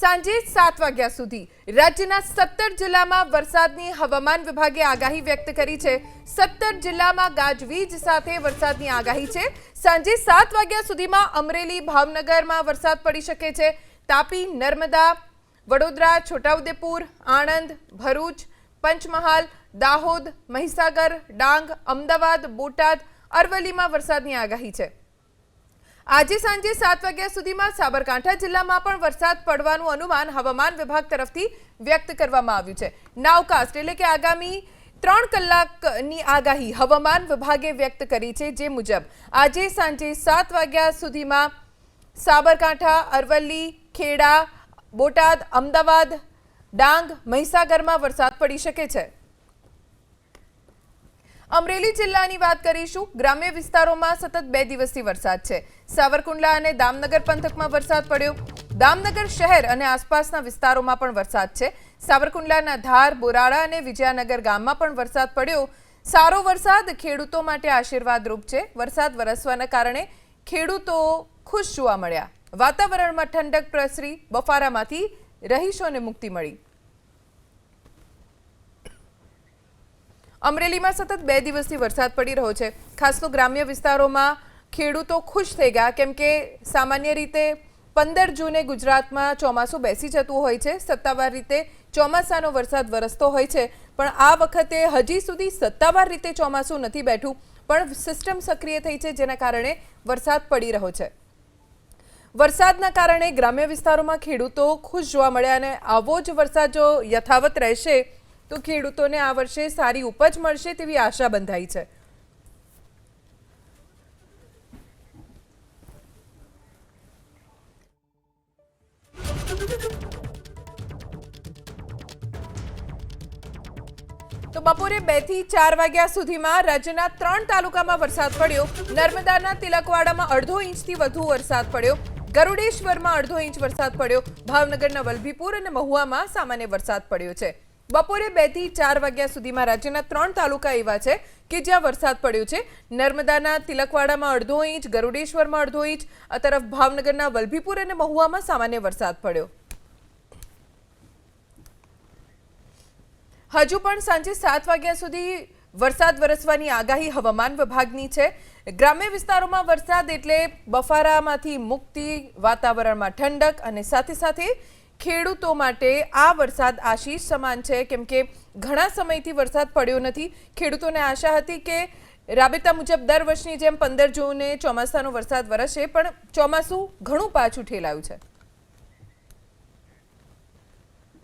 સાંજે 7 વાગ્યા સુધી રાજ્યના 17 જિલ્લામાં વરસાદની હવામાન વિભાગે આગાહી વ્યક્ત કરી છે। 17 જિલ્લામાં ગાજવીજ સાથે વરસાદની આગાહી છે। સાંજે 7 વાગ્યા સુધીમાં અમરેલી, ભાવનગરમાં વરસાદ પડી શકે છે। તાપી, નર્મદા, વડોદરા, છોટાઉદેપુર, આણંદ, ભરૂચ, પંચમહાલ, દાહોદ, મહીસાગર, ડાંગ, અમદાવાદ, બોટાદ, અરવલ્લીમાં વરસાદની આગાહી છે। આજે સાંજે 7 વાગ્યા સુધીમાં સાબરકાંઠા જિલ્લામાં પણ વરસાદ પડવાનું અનુમાન હવામાન વિભાગ તરફથી વ્યક્ત કરવામાં આવ્યું છે। નાવકાસ્ટ એટલે કે આગામી 3 કલાકની આગાહી હવામાન વિભાગે વ્યક્ત કરી છે। જે મુજબ આજે સાંજે 7 વાગ્યા સુધીમાં સાબરકાંઠા, અરવલ્લી, ખેડા, બોટાદ, અમદાવાદ, ડાંગ, મહીસાગરમાં વરસાદ પડી શકે છે। અમરેલી જિલ્લાની વાત કરીશું। ગ્રામ્ય વિસ્તારોમાં સતત 2 દિવસથી વરસાદ છે। સાવરકુંડલા અને દામનગર પંથકમાં વરસાદ પડ્યો। દામનગર શહેર અને આસપાસના વિસ્તારોમાં પણ વરસાદ છે। સાવરકુંડલાના ધાર, બોરાળા અને વિજયાનગર ગામમાં પણ વરસાદ પડ્યો। સારો વરસાદ ખેડૂતો માટે આશીર્વાદરૂપ છે। વરસાદ વરસવાના કારણે ખેડૂતો ખુશ જોવા મળ્યા। વાતાવરણમાં ઠંડક પ્રસરી, બફારામાંથી રહીશોને મુક્તિ મળી। અમરેલીમાં સતત 2 દિવસથી વરસાદ પડી રહ્યો છે। ખાસ તો ગ્રામ્ય વિસ્તારોમાં ખેડૂતો ખુશ થઈ ગયા, કેમ કે સામાન્ય રીતે 15 જૂને ગુજરાતમાં ચોમાસું બેસી જતું હોય છે। સત્તાવાર રીતે ચોમાસાનો વરસાદ વરસતો હોય છે, પણ આ વખતે હજી સુધી સત્તાવાર રીતે ચોમાસું નથી બેઠું, પણ સિસ્ટમ સક્રિય થઈ છે, જેના કારણે વરસાદ પડી રહ્યો છે। વરસાદના કારણે ગ્રામ્ય વિસ્તારોમાં ખેડૂતો ખુશ જોવા મળ્યા અને આવો જ વરસાદ જો યથાવત રહેશે તો ખેડૂતોને આ વર્ષે સારી ઉપજ મળશે તેવી આશા બંધાઈ છે। તો બપોરે 2 થી 4 વાગ્યા સુધીમાં રાજ્યના 3 તાલુકામાં વરસાદ પડ્યો। નર્મદાના તિલકવાડામાં 1.5 ઇંચથી વધુ વરસાદ પડ્યો। ગરુડેશ્વરમાં 1.5 ઇંચ વરસાદ પડ્યો। ભાવનગરના વલભીપુર અને મહુવામાં સામાન્ય વરસાદ પડ્યો છે। બપોરે 2 થી 4 વાગ્યા સુધીમાં રાજ્યના 3 તાલુકા એવા છે કે જ્યાં વરસાદ પડ્યો છે। નર્મદાના તિલકવાડામાં 1.5 ઇંચ, ગરુડેશ્વરમાં 1.5 ઇંચ, આ તરફ ભાવનગરના વલભીપુર અને મહુવામાં સામાન્ય વરસાદ પડ્યો। હજુ પણ સાંજે 7 વાગ્યા સુધી વરસાદ વરસવાની આગાહી હવામાન વિભાગની છે। ગ્રામ્ય વિસ્તારોમાં વરસાદ એટલે બફારામાંથી મુક્તિ, વાતાવરણમાં ઠંડક અને સાથે સાથે ખેડૂતો માટે આ વરસાદ આશીષ સમાન છે, કેમ કે ઘણા સમયથી વરસાદ પડ્યો નથી। ખેડૂતોને આશા હતી કે રાબેતા મુજબ દર વર્ષની જેમ 15 જૂને ચોમાસાનો વરસાદ વરસશે, પણ ચોમાસું ઘણું પાછું ઠેલાયું છે।